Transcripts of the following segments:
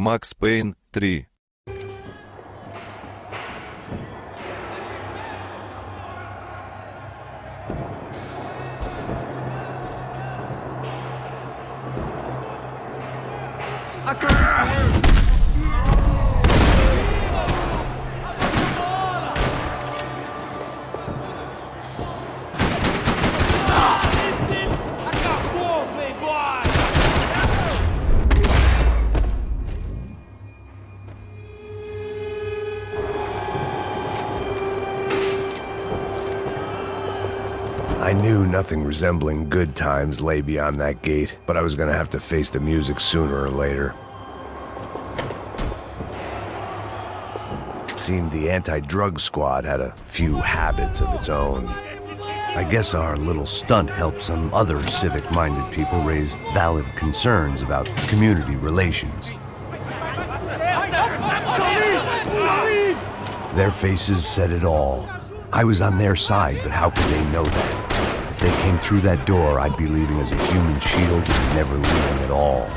Макс Пейн 3. I knew nothing resembling good times lay beyond that gate, but I was gonna have to face the music sooner or later. Seemed the anti-drug squad had a few habits of its own. I guess our little stunt helped some other civic-minded people raise valid concerns about community relations. Their faces said it all. I was on their side, but how could they know that? If they came through that door, I'd be leaving as a human shield and never leaving at all.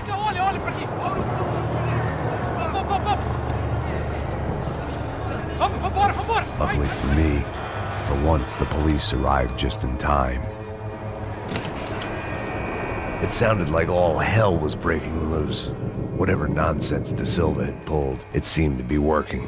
Luckily for me, for once the police arrived just in time. It sounded like all hell was breaking loose. Whatever nonsense De Silva had pulled, it seemed to be working.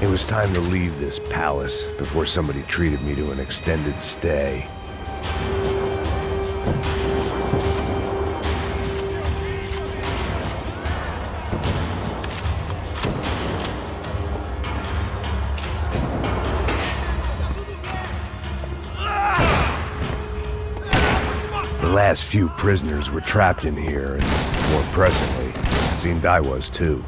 It was time to leave this palace before somebody treated me to an extended stay. The last few prisoners were trapped in here, and more presently, seemed I was too.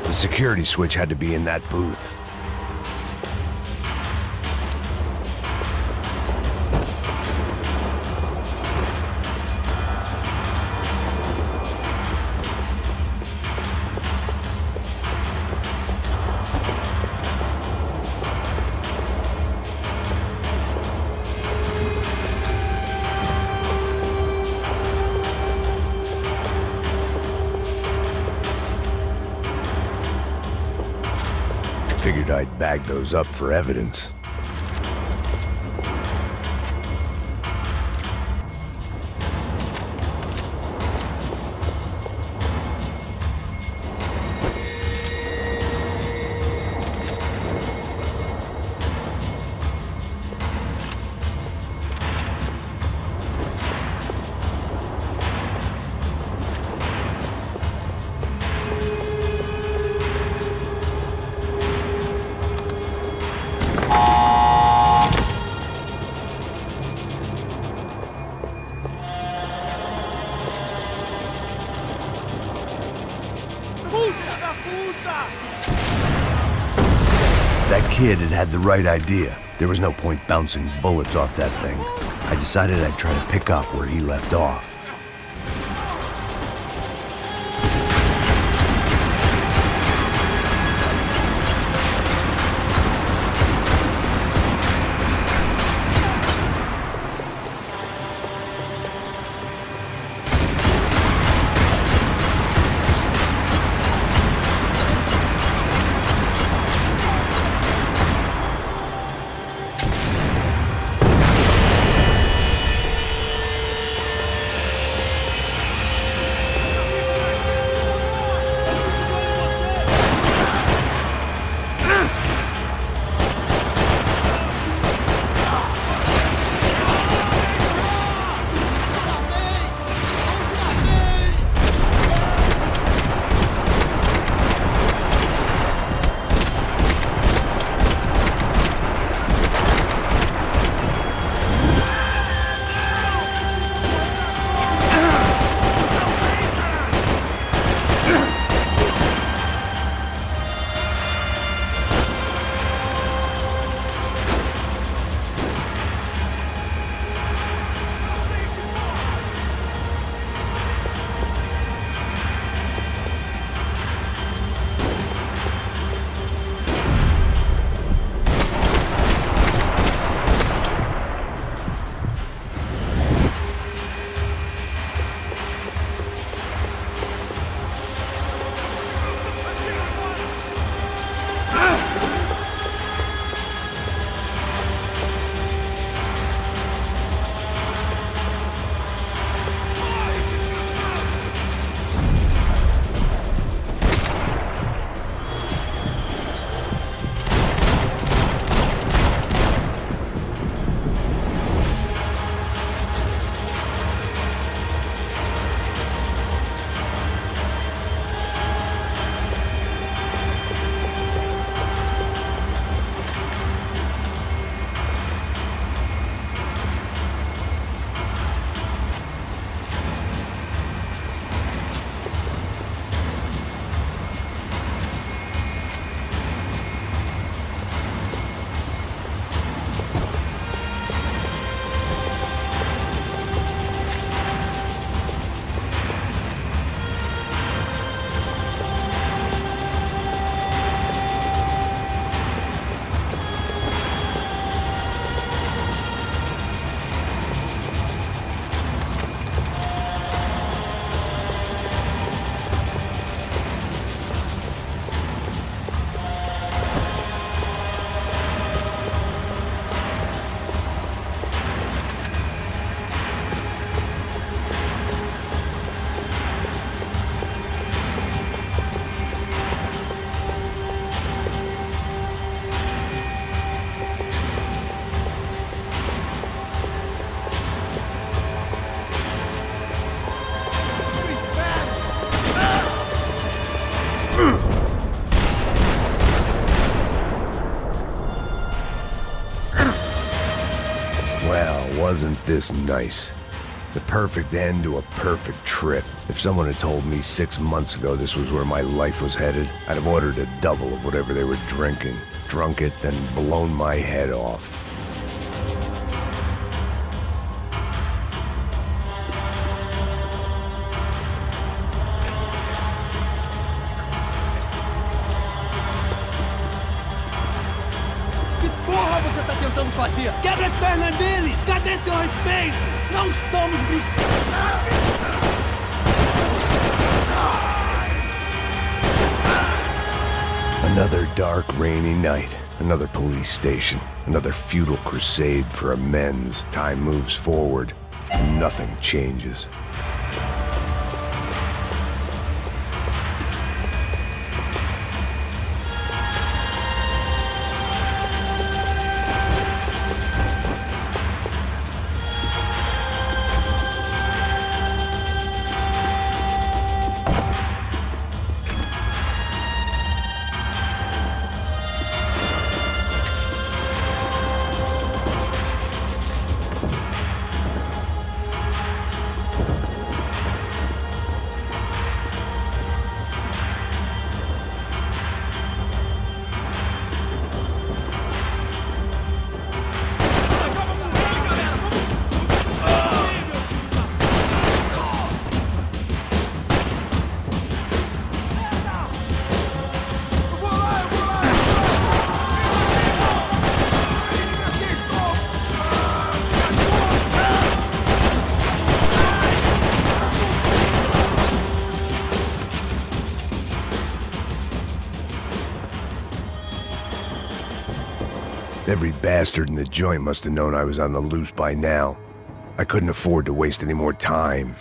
The security switch had to be in that booth. figured I'd bag those up for evidence. That kid had the right idea. There was no point bouncing bullets off that thing. I decided I'd try to pick up where he left off. Wasn't this nice? The perfect end to a perfect trip. If someone had told me 6 months ago this was where my life was headed, I'd have ordered a double of whatever they were drinking, drunk it, then blown my head off. Você tá tentando fazer? Quebra as pernas dele! Cadê seu respeito? Não estamos brincando! Another dark, rainy night. Another police station. Another futile crusade for amends. Time moves forward, and nothing changes. Every bastard in the joint must have known I was on the loose by now. I couldn't afford to waste any more time.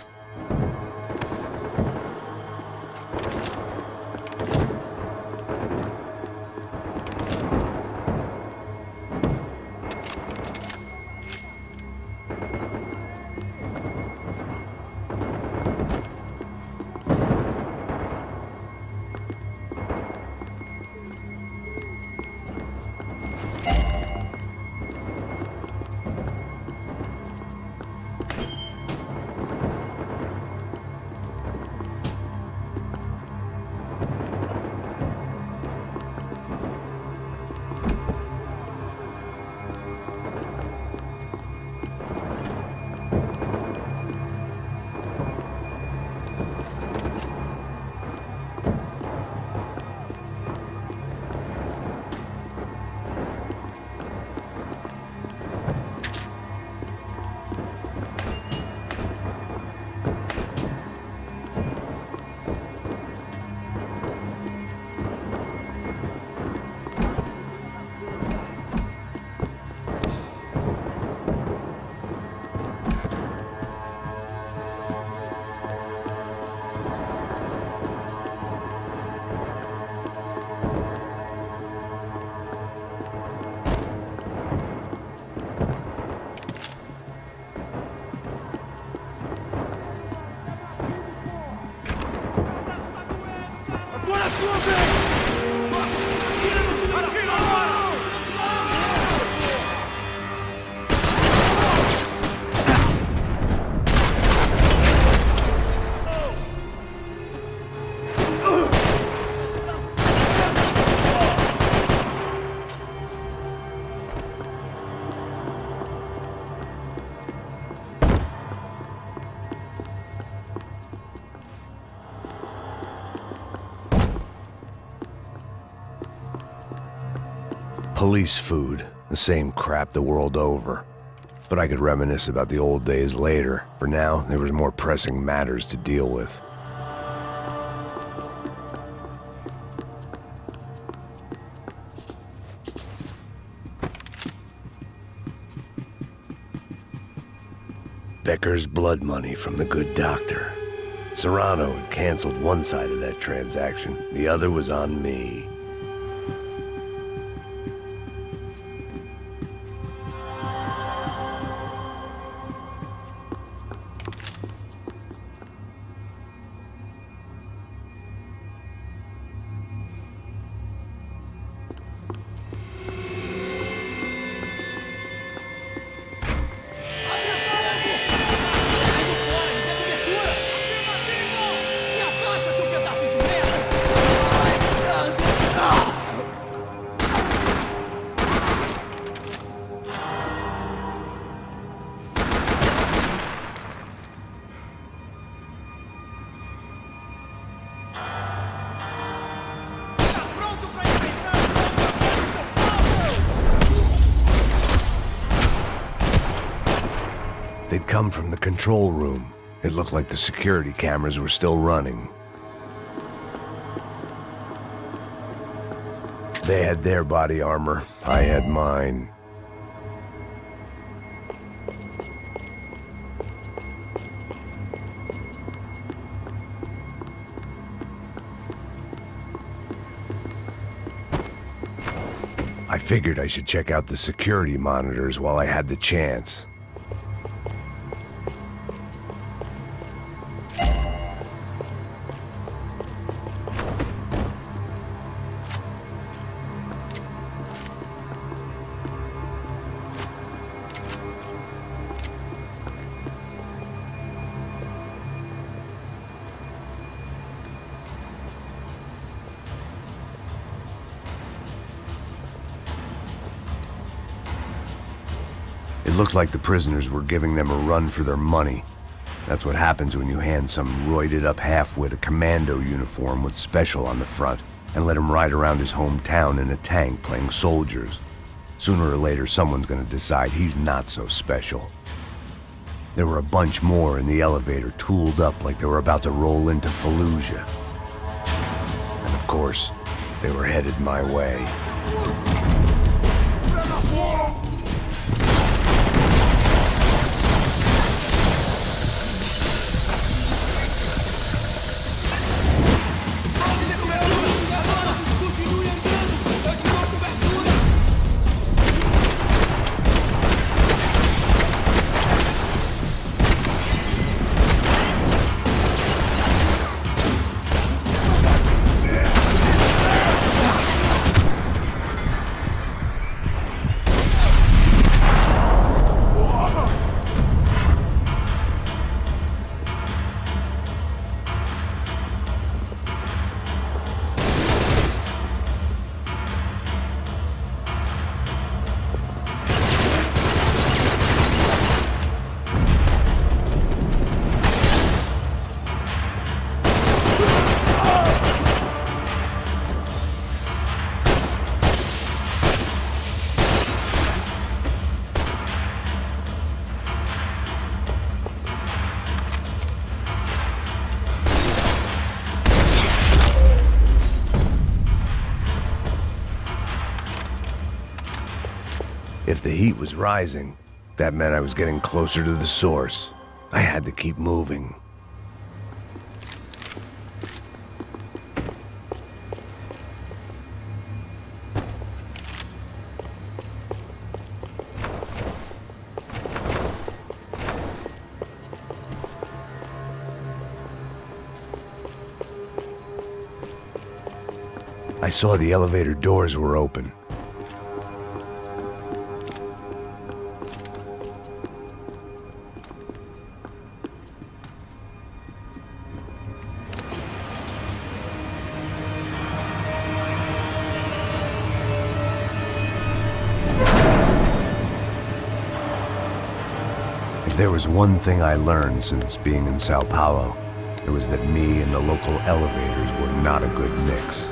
Police food, the same crap the world over. But I could reminisce about the old days later. For now, there was more pressing matters to deal with. Becker's blood money from the good doctor. Serrano had canceled one side of that transaction. The other was on me. They'd come from the control room. It looked like the security cameras were still running. They had their body armor. I had mine. I figured I should check out the security monitors while I had the chance. It looked like the prisoners were giving them a run for their money. That's what happens when you hand some roided-up halfwit a commando uniform with special on the front and let him ride around his hometown in a tank playing soldiers. Sooner or later, someone's gonna decide he's not so special. There were a bunch more in the elevator, tooled up like they were about to roll into Fallujah. And of course, they were headed my way. If the heat was rising, that meant I was getting closer to the source. I had to keep moving. I saw the elevator doors were open. If there was one thing I learned since being in Sao Paulo, it was that me and the local elevators were not a good mix.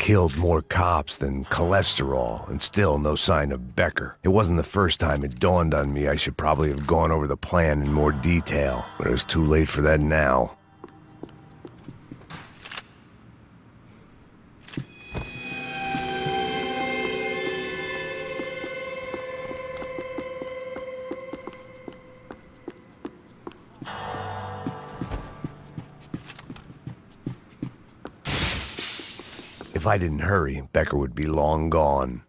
killed more cops than cholesterol, and still no sign of Becker. It wasn't the first time it dawned on me I should probably have gone over the plan in more detail, but it was too late for that now. If I didn't hurry, Becker would be long gone.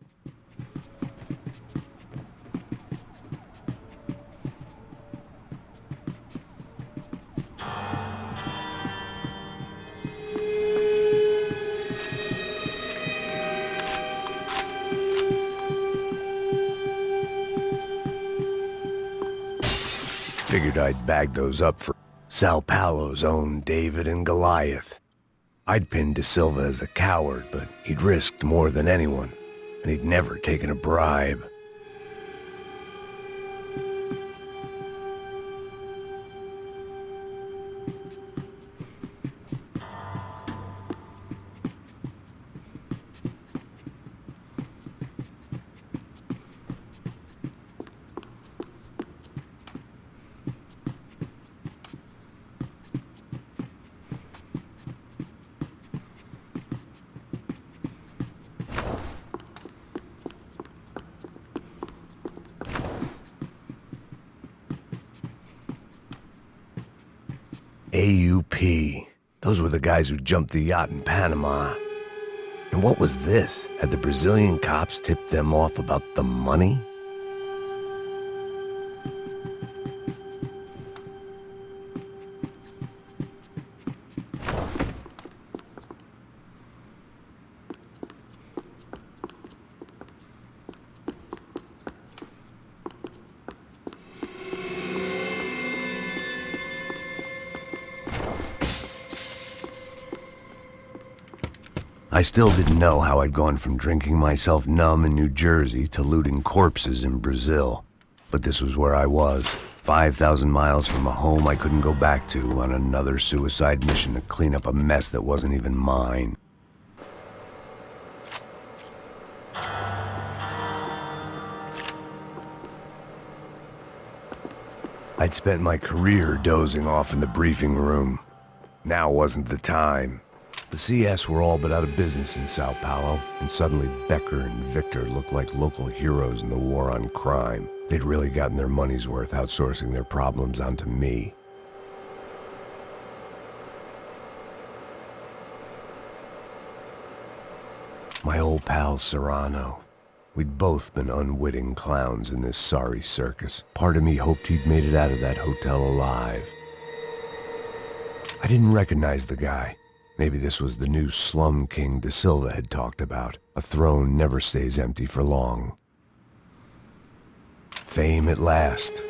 Figured I'd bag those up for Sao Paulo's own David and Goliath. I'd pinned De Silva as a coward, but he'd risked more than anyone, and he'd never taken a bribe. AUP. Those were the guys who jumped the yacht in Panama. And what was this? Had the Brazilian cops tipped them off about the money? I still didn't know how I'd gone from drinking myself numb in New Jersey to looting corpses in Brazil. But this was where I was, 5,000 miles from a home I couldn't go back to, on another suicide mission to clean up a mess that wasn't even mine. I'd spent my career dozing off in the briefing room. Now wasn't the time. The CS were all but out of business in Sao Paulo, and suddenly Becker and Victor looked like local heroes in the war on crime. They'd really gotten their money's worth outsourcing their problems onto me. My old pal Serrano. We'd both been unwitting clowns in this sorry circus. Part of me hoped he'd made it out of that hotel alive. I didn't recognize the guy. Maybe this was the new slum king De Silva had talked about. A throne never stays empty for long. Fame at last.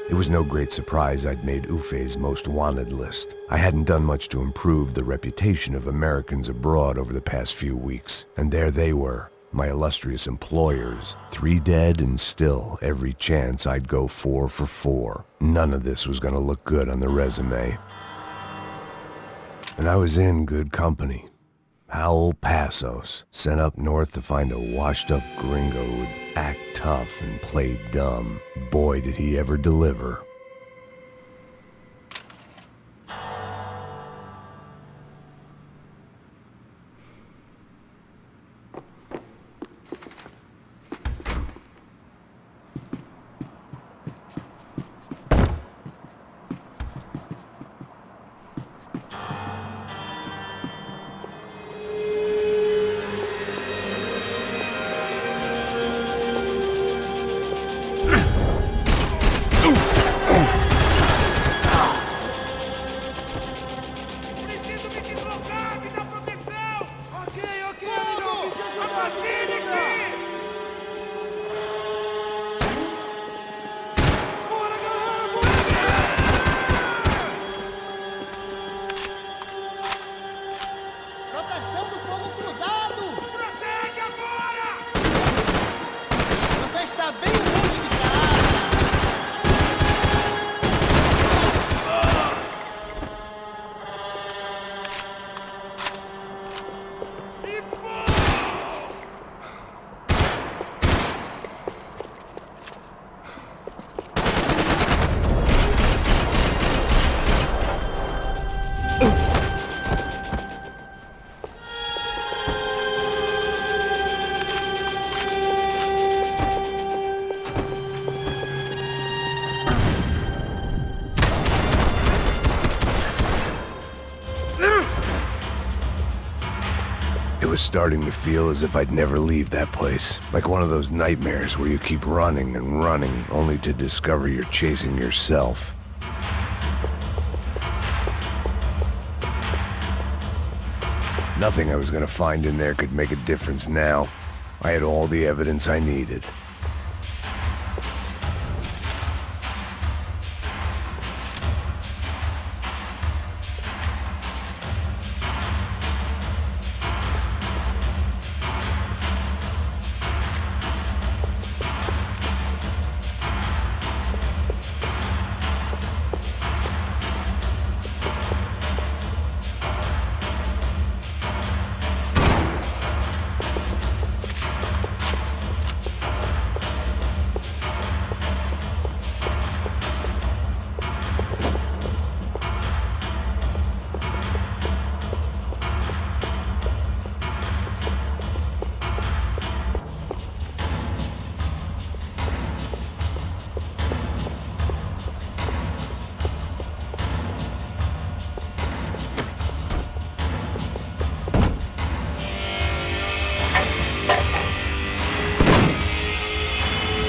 It was no great surprise I'd made Ufe's most wanted list. I hadn't done much to improve the reputation of Americans abroad over the past few weeks, and there they were, my illustrious employers, 3 dead and still every chance I'd go 4 for 4. None of this was going to look good on the resume. And I was in good company. Howell Passos, sent up north to find a washed-up gringo who'd act tough and play dumb. Boy, did he ever deliver. was starting to feel as if I'd never leave that place. Like one of those nightmares where you keep running and running, only to discover you're chasing yourself. Nothing I was gonna find in there could make a difference now. I had all the evidence I needed.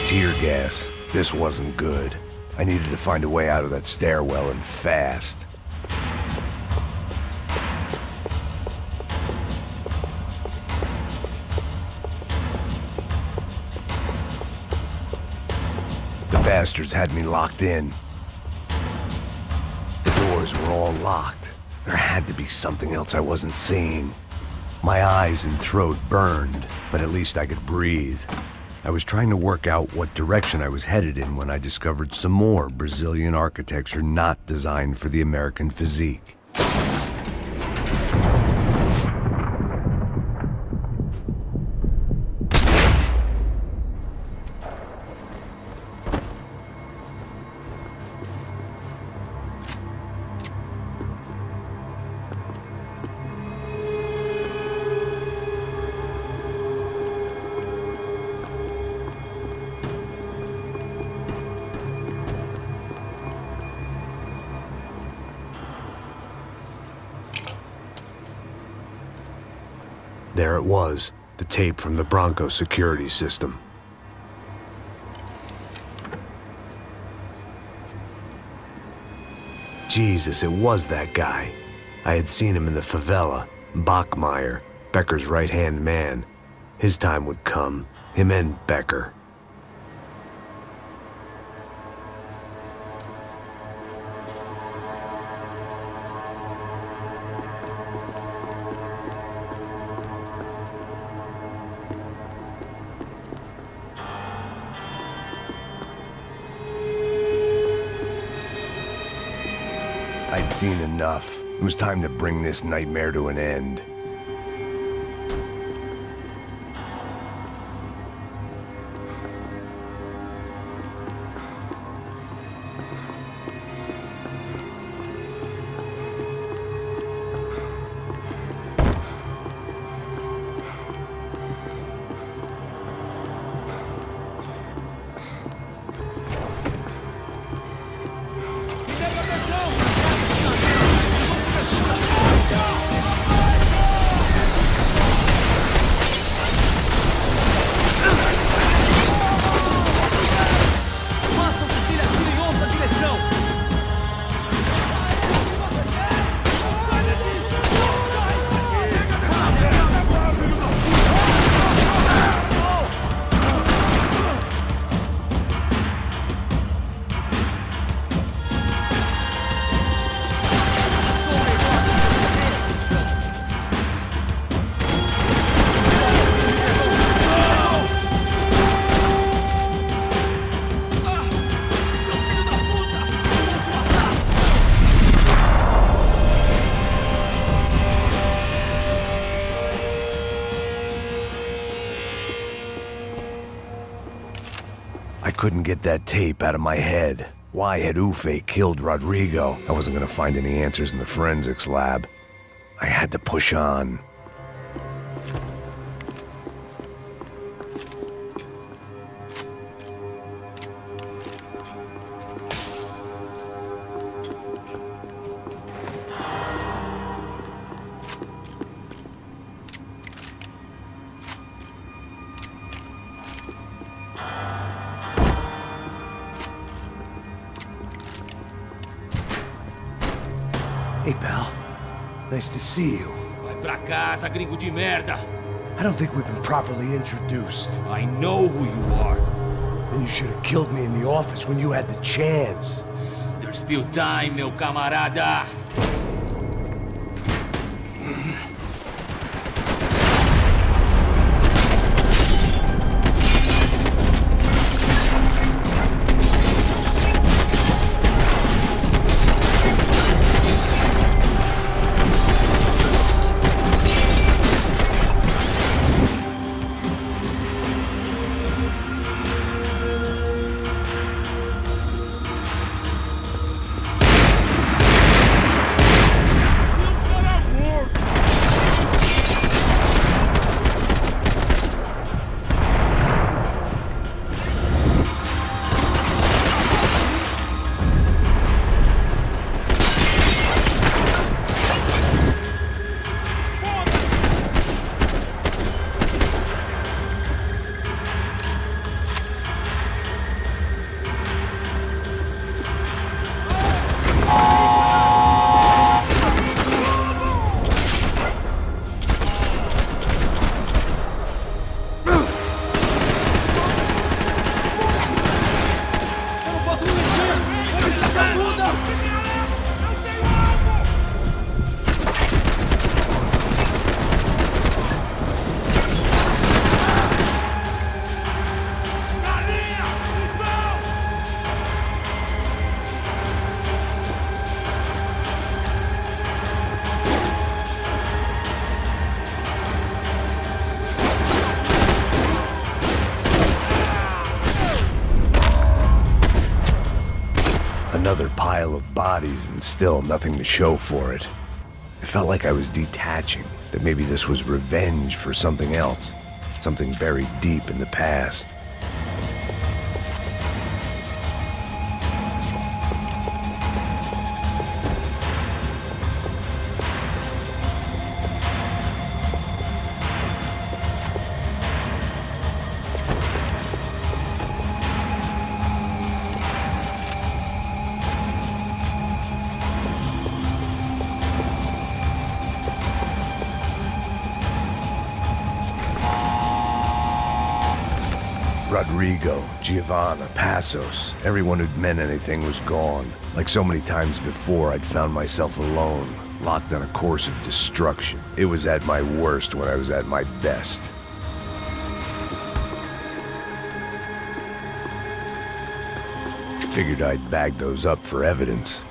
Tear gas. This wasn't good. I needed to find a way out of that stairwell and fast. The bastards had me locked in. The doors were all locked. There had to be something else I wasn't seeing. My eyes and throat burned, but at least I could breathe. I was trying to work out what direction I was headed in when I discovered some more Brazilian architecture not designed for the American physique. There it was, the tape from the Bronco security system. Jesus, it was that guy. I had seen him in the favela, Bachmeyer, Becker's right-hand man. His time would come, him and Becker. I'd seen enough. It was time to bring this nightmare to an end. I couldn't get that tape out of my head. Why had Ufe killed Rodrigo? I wasn't gonna find any answers in the forensics lab. I had to push on. Hey, pal. Nice to see you. Vai pra casa, gringo de merda! I don't think we've been properly introduced. I know who you are. Then you should have killed me in the office when you had the chance. There's still time, meu camarada! Another pile of bodies and still nothing to show for it. It felt like I was detaching, that maybe this was revenge for something else, something buried deep in the past. Rodrigo, Giovanna, Passos, everyone who'd meant anything was gone. Like so many times before, I'd found myself alone, locked on a course of destruction. It was at my worst when I was at my best. Figured I'd bag those up for evidence.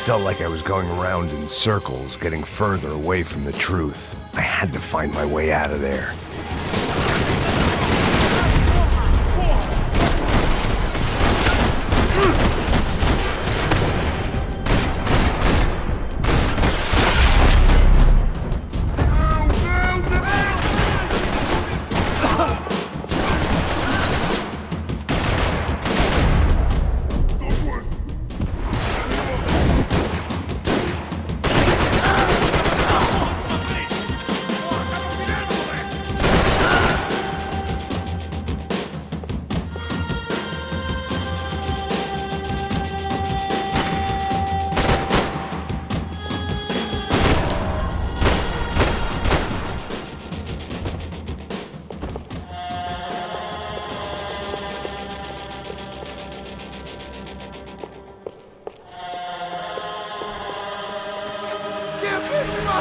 felt like I was going around in circles, getting further away from the truth. I had to find my way out of there.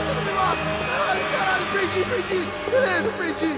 Não me mata! Caralho, perdi! Beleza, perdi!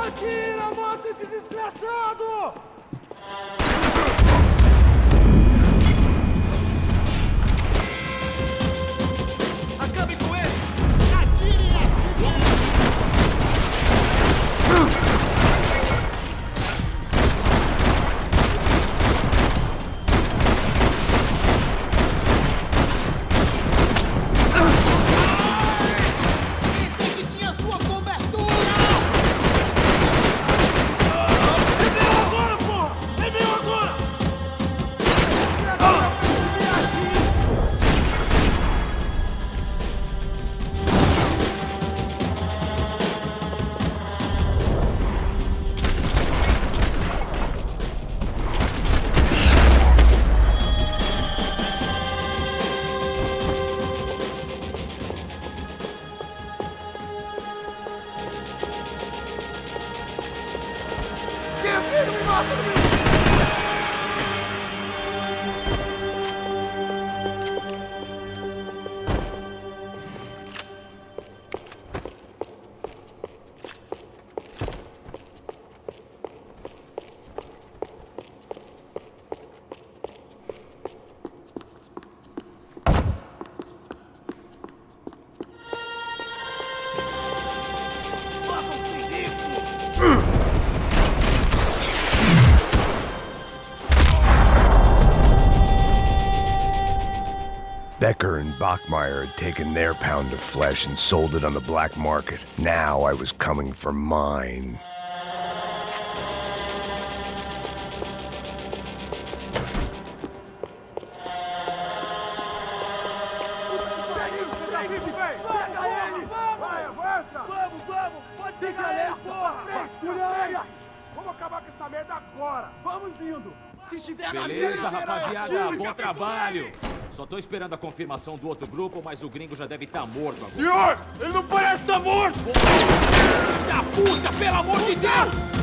Atira! Mata esse desgraçado! Acabe com ele! Atirem assim! Pensei que tinha sua cobertura! Não me mata, não me mata! Becker and Bachmeyer had taken their pound of flesh and sold it on the black market. Now I was coming for mine. Vamos acabar com essa merda agora! Vamos indo! Se estiver na Beleza, rapaziada, bom trabalho! Só tô esperando a confirmação do outro grupo, mas o gringo já deve estar morto agora. Senhor, ele não parece estar morto! Filho da puta, pelo amor de Deus!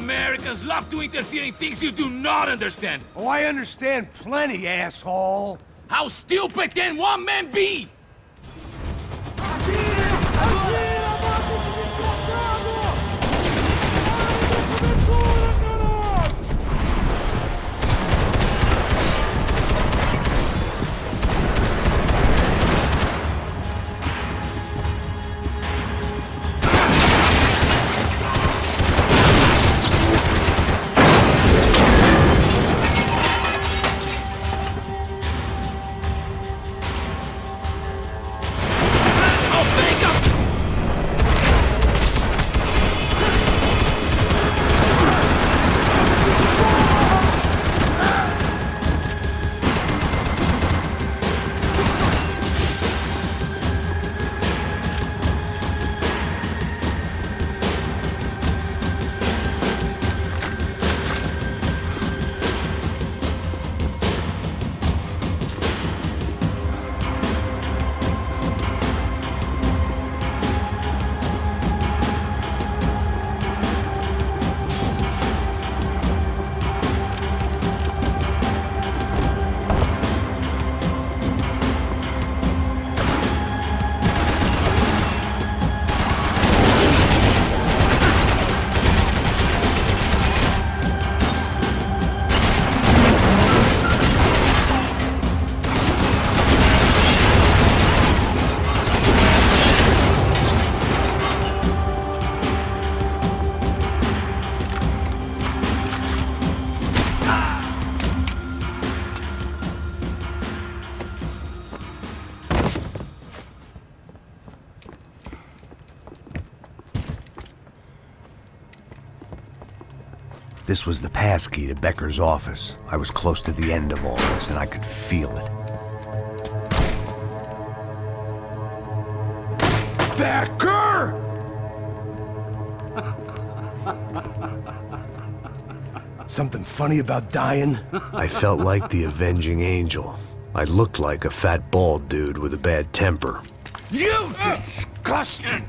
Americans love to interfere in things you do not understand. Oh, I understand plenty, asshole. How stupid can one man be? This was the passkey to Becker's office. I was close to the end of all this, and I could feel it. Becker! Something funny about dying? I felt like the avenging angel. I looked like a fat bald dude with a bad temper. You disgusting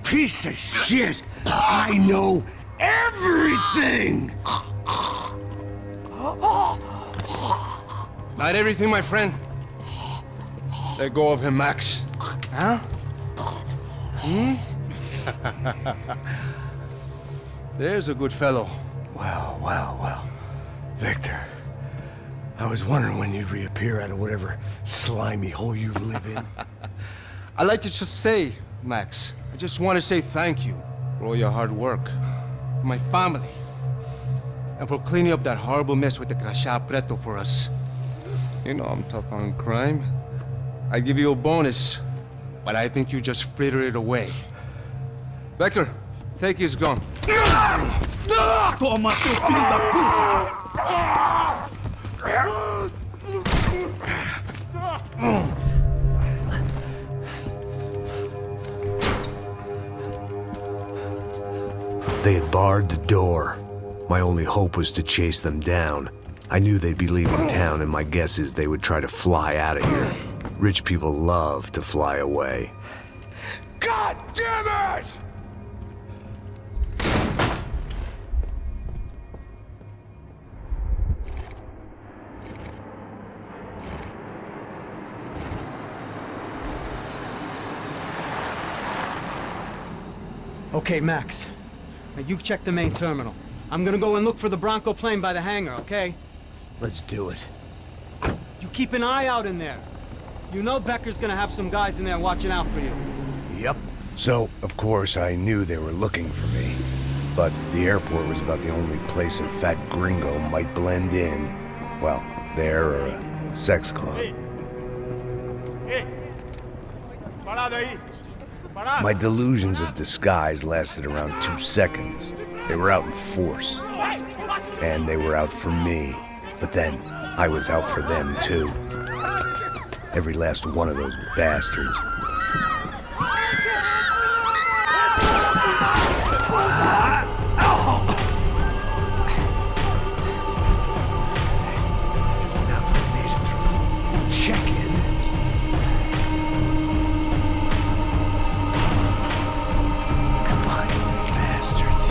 piece of shit! I know everything! Not everything, my friend. Let go of him, Max. Huh? There's a good fellow. Well. Victor, I was wondering when you'd reappear out of whatever slimy hole you live in. I'd like to just say, Max, I just want to say thank you for all your hard work, for my family, and for cleaning up that horrible mess with the Crachá Preto for us. You know I'm tough on crime. I give you a bonus, but I think you just fritter it away. Becker, take his gun. Toma, seu filho da puta! They had barred the door. My only hope was to chase them down. I knew they'd be leaving town, and my guess is they would try to fly out of here. Rich people love to fly away. God damn it! Okay, Max. Now you check the main terminal. I'm gonna go and look for the Bronco plane by the hangar, okay? Let's do it. You keep an eye out in there. You know Becker's gonna have some guys in there watching out for you. Yep. So, of course, I knew they were looking for me. But the airport was about the only place a fat gringo might blend in. Well, there or a sex club. My delusions of disguise lasted around 2 seconds. They were out in force. And they were out for me. But then, I was out for them, too. Every last one of those bastards. Now we made it through. Check-in. Come on, bastards.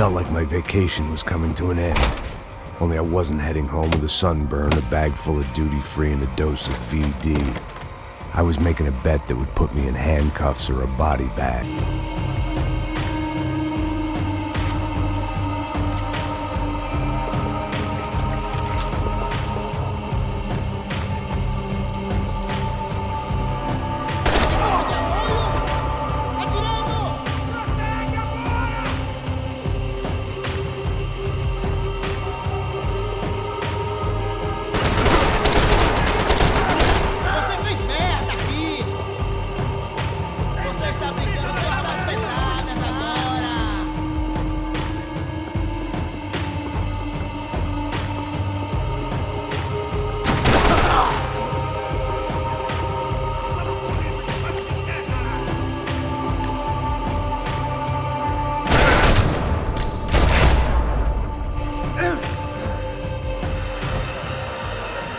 felt like my vacation was coming to an end. Only I wasn't heading home with a sunburn, a bag full of duty-free, and a dose of VD. I was making a bet that would put me in handcuffs or a body bag.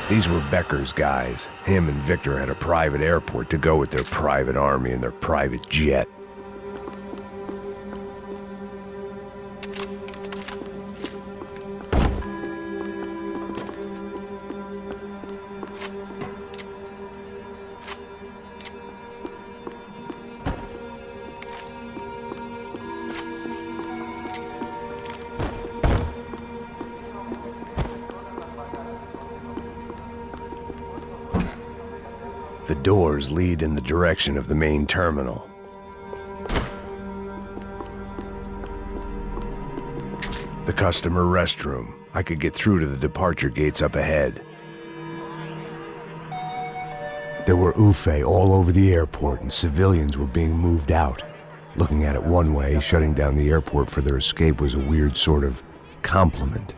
These were Becker's guys. Him and Victor had a private airport to go with their private army and their private jet. The doors lead in the direction of the main terminal. The customer restroom. I could get through to the departure gates up ahead. There were UFE all over the airport, and civilians were being moved out. Looking at it one way, shutting down the airport for their escape was a weird sort of compliment,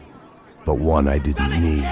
but one I didn't need.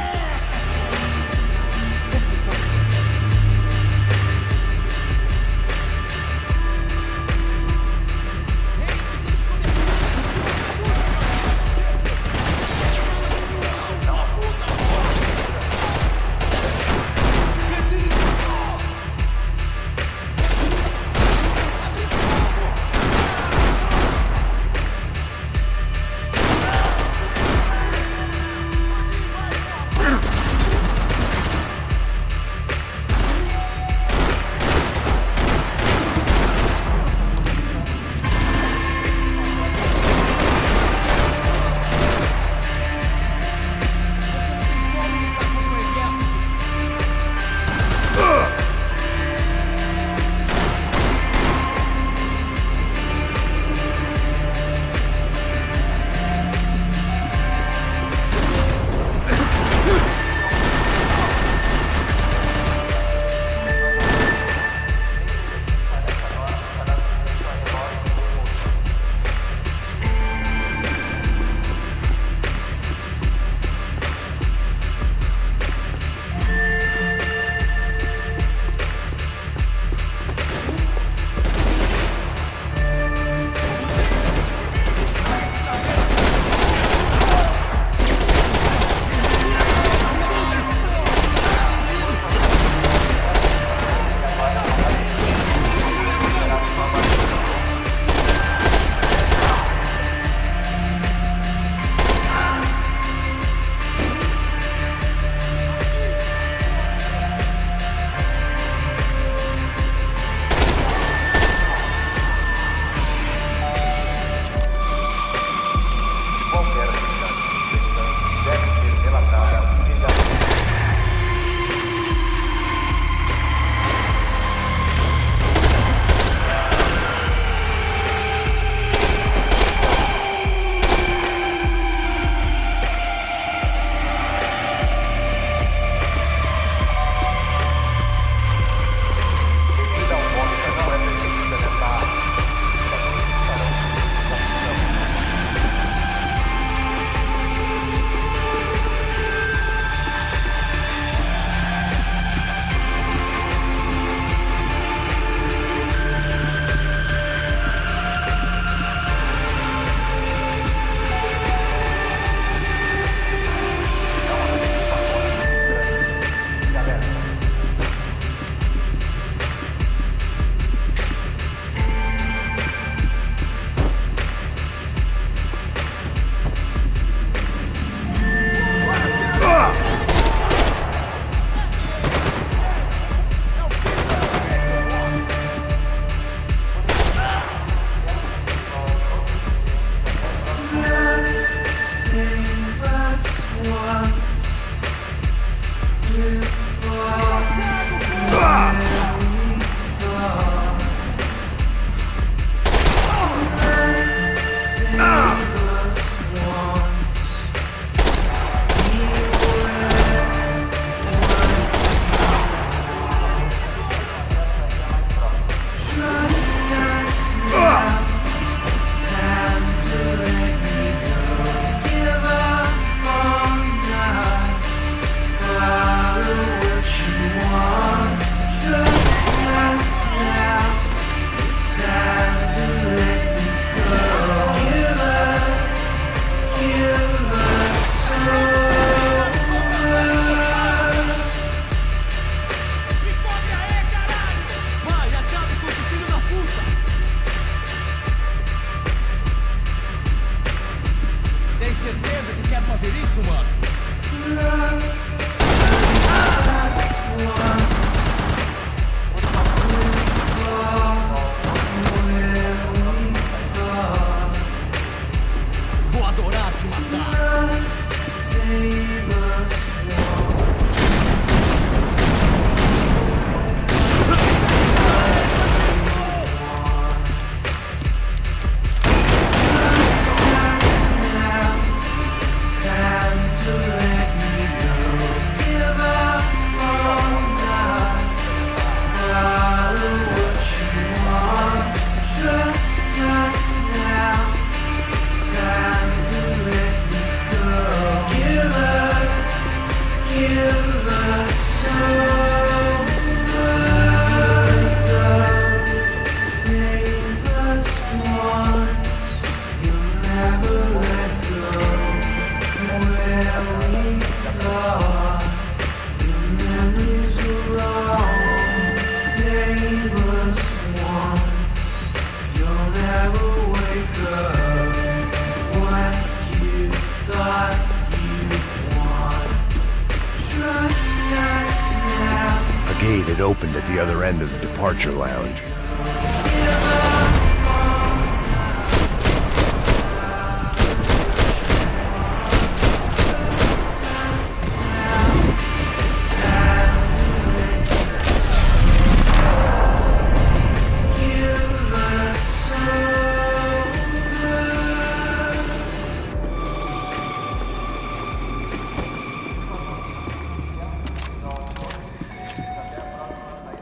It opened at the other end of the departure lounge.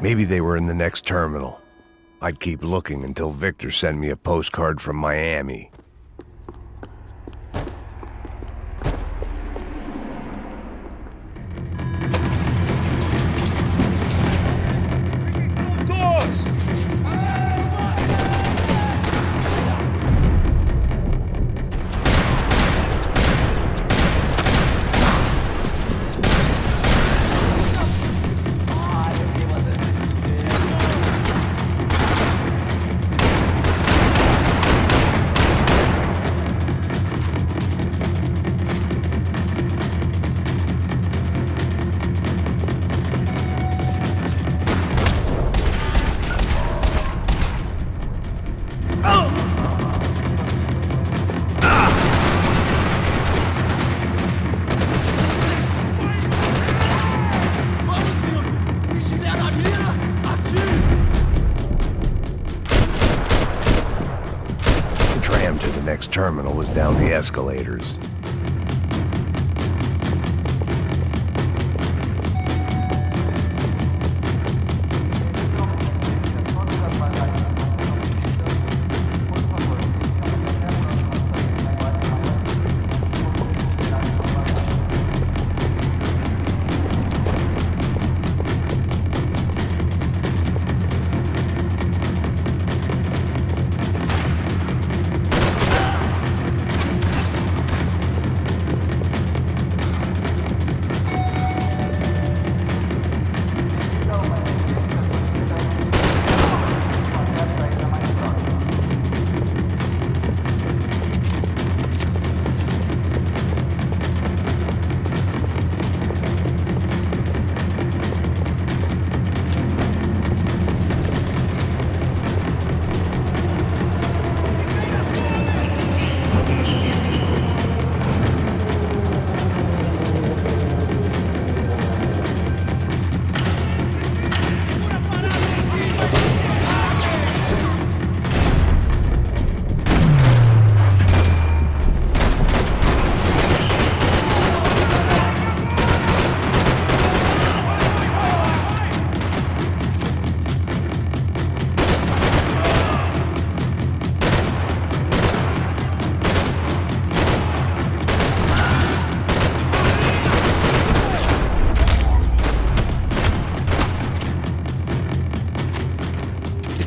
Maybe they were in the next terminal. I'd keep looking until Victor sent me a postcard from Miami. Terminal was down the escalators.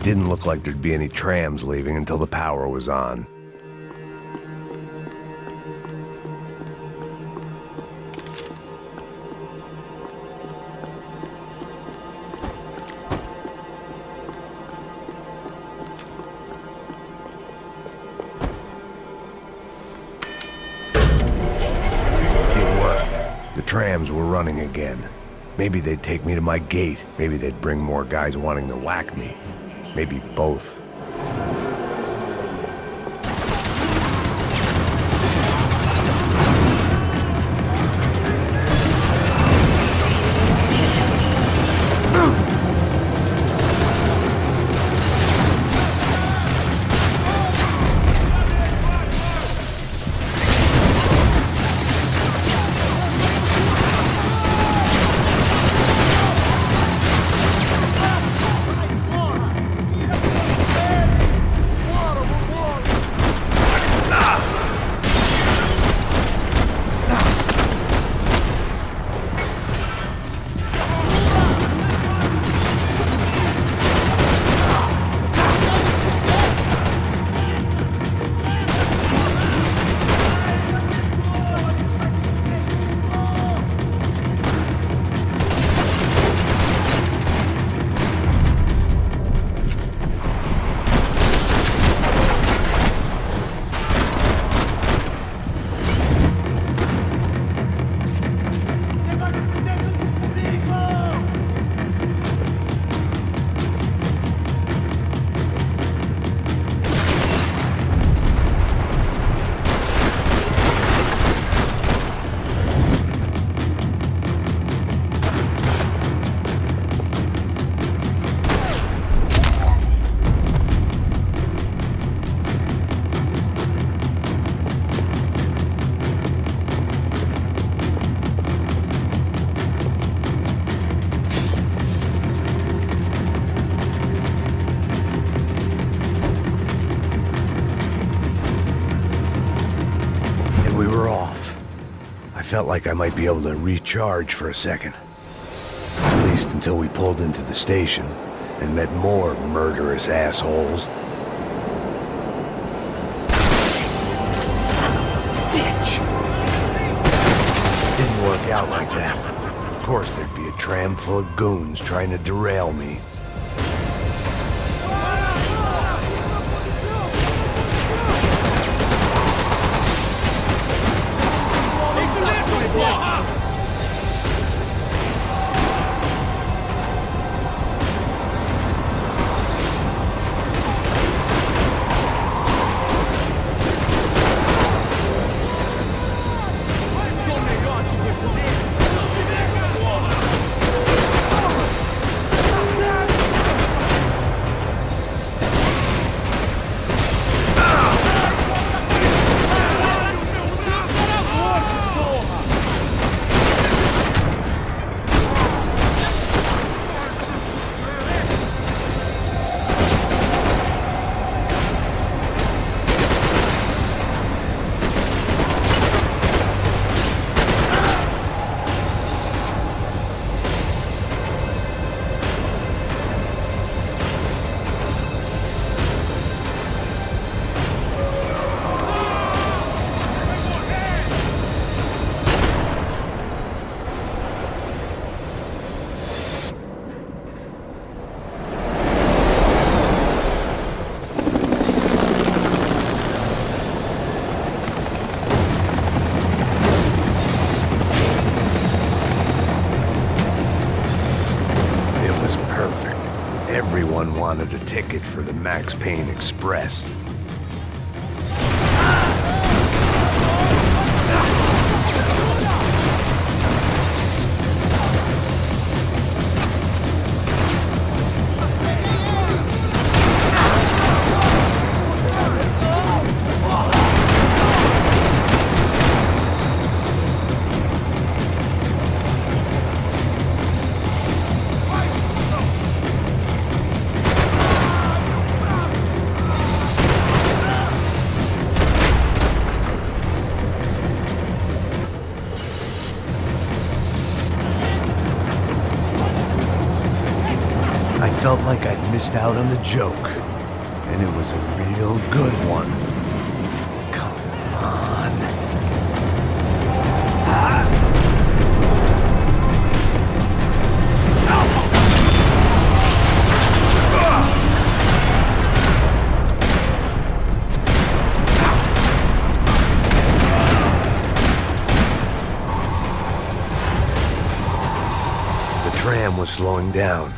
Didn't look like there'd be any trams leaving until the power was on. It worked. The trams were running again. Maybe they'd take me to my gate. Maybe they'd bring more guys wanting to whack me. Maybe both. felt like I might be able to recharge for a second. At least until we pulled into the station and met more murderous assholes. Son of a bitch! Didn't work out like that. Of course there'd be a tram full of goons trying to derail me. Everyone wanted a ticket for the Max Payne Express. I felt like I'd missed out on the joke, and it was a real good one. Come on. The tram was slowing down,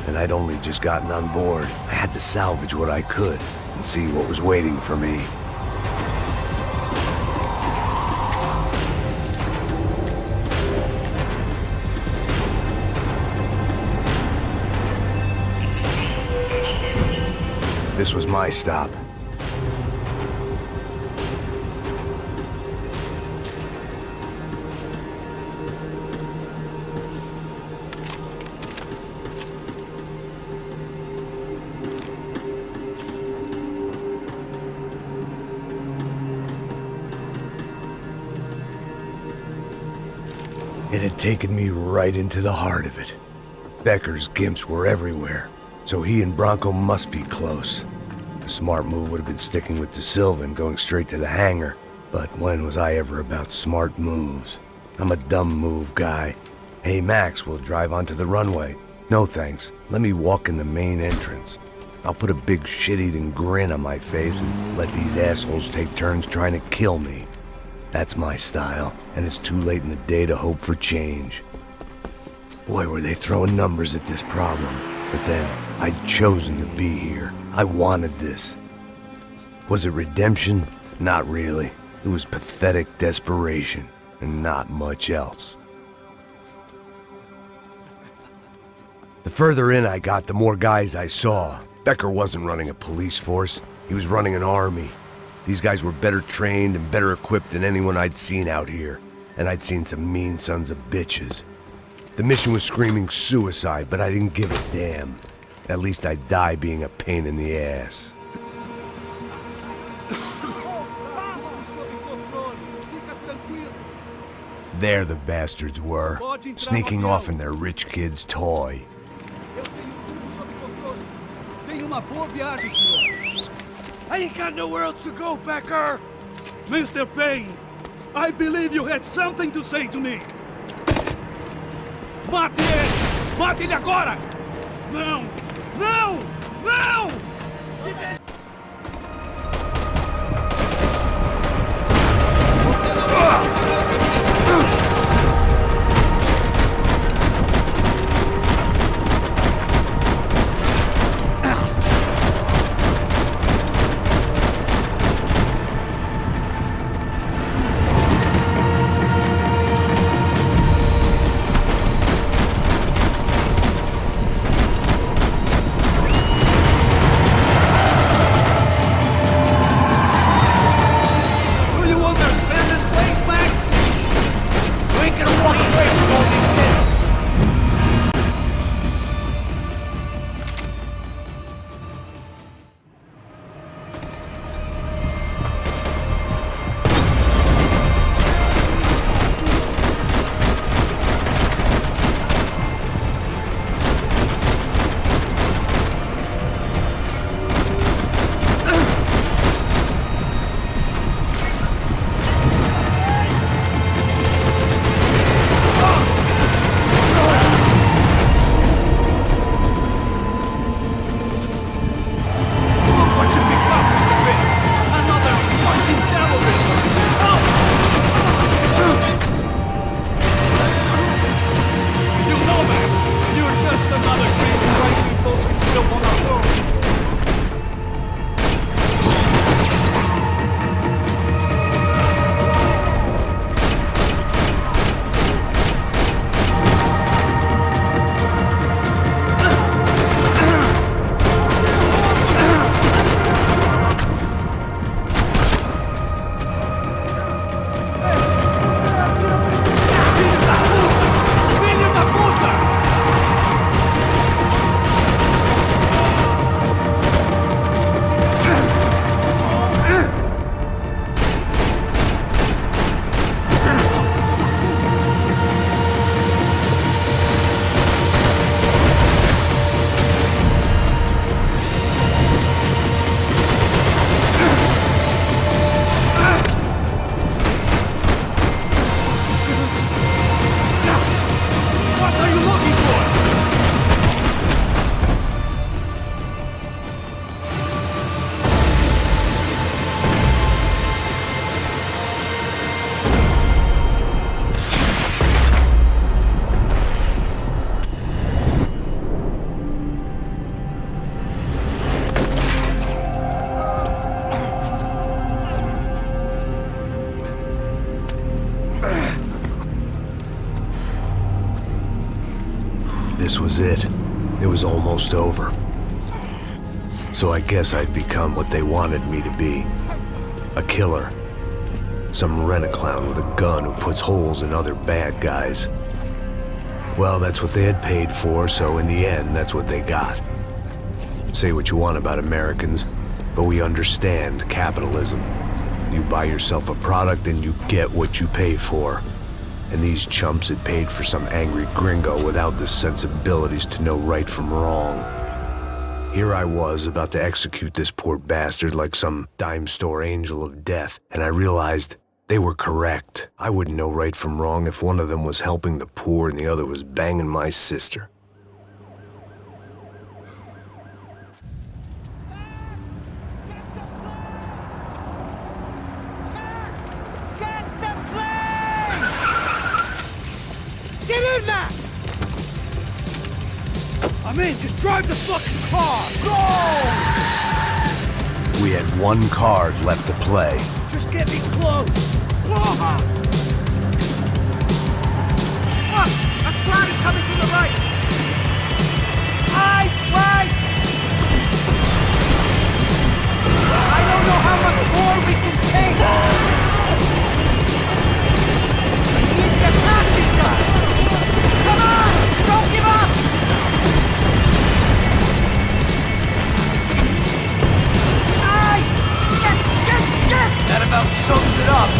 and I'd only just gotten on board. I had to salvage what I could and see what was waiting for me. This was my stop. It had taken me right into the heart of it. Becker's gimps were everywhere, so he and Bronco must be close. The smart move would have been sticking with De Silva and going straight to the hangar, but when was I ever about smart moves? I'm a dumb move guy. Hey Max, we'll drive onto the runway. No thanks, let me walk in the main entrance. I'll put a big shit-eating grin on my face and let these assholes take turns trying to kill me. That's my style, and it's too late in the day to hope for change. Boy, were they throwing numbers at this problem. But then, I'd chosen to be here. I wanted this. Was it redemption? Not really. It was pathetic desperation, and not much else. The further in I got, the more guys I saw. Becker wasn't running a police force. He was running an army. These guys were better trained and better equipped than anyone I'd seen out here. And I'd seen some mean sons of bitches. The mission was screaming suicide, but I didn't give a damn. At least I'd die being a pain in the ass. There the bastards were, sneaking off in their rich kid's toy. Eu tenho tudo sob controle. Tenha uma boa viagem, senhor. I ain't got nowhere else to go, Becker! Mr. Payne, I believe you had something to say to me. Mate ele! Mate ele agora! Não! Não! Não! This was it. It was almost over. So I guess I'd become what they wanted me to be. A killer. Some rent-a-clown with a gun who puts holes in other bad guys. Well, that's what they had paid for, so in the end, that's what they got. Say what you want about Americans, but we understand capitalism. You buy yourself a product and you get what you pay for. And these chumps had paid for some angry gringo without the sensibilities to know right from wrong. Here I was about to execute this poor bastard like some dime store angel of death, and I realized they were correct. I wouldn't know right from wrong if one of them was helping the poor and the other was banging my sister. Get in, Max! I'm in, just drive the fucking car! Go! We had one card left to play. Just get me close! Ah! A squad is coming from the right! Eyes right! I don't know how much more we can take! We need to get past these guys! Come on! Don't give up! Aye! Shit! Shit! Shit! That about sums it up.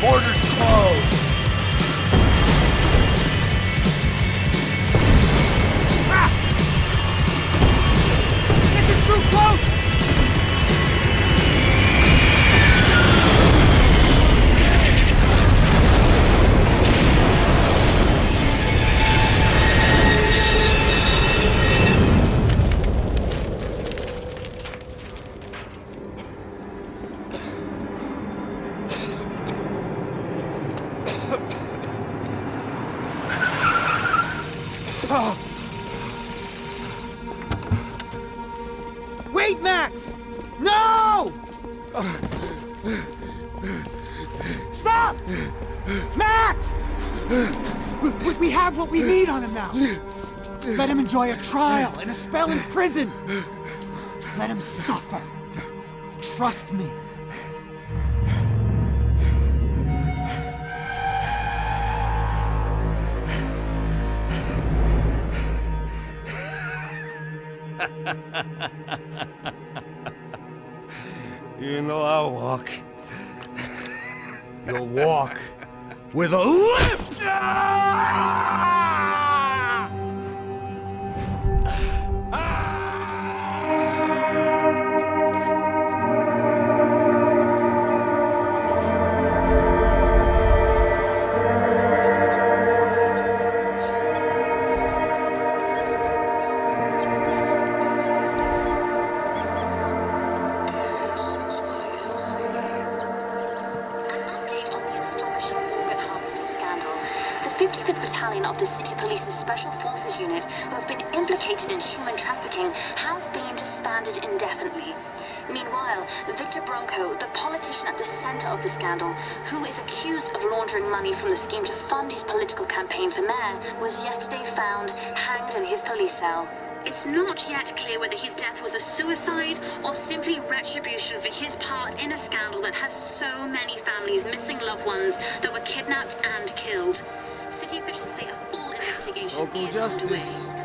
Borders closed. This is too close! Wait, Max! No! Stop! Max! We have what we need on him now. Let him enjoy a trial and a spell in prison. Let him suffer. Trust me. You know I'll walk. You'll walk with a limp! The 55th Battalion of the City Police's Special Forces Unit, who have been implicated in human trafficking, has been disbanded indefinitely. Meanwhile, Victor Bronco, the politician at the center of the scandal, who is accused of laundering money from the scheme to fund his political campaign for mayor, was yesterday found hanged in his police cell. It's not yet clear whether his death was a suicide or simply retribution for his part in a scandal that has so many families missing loved ones that were kidnapped and killed. City officials say a full investigation Local is justice. underway.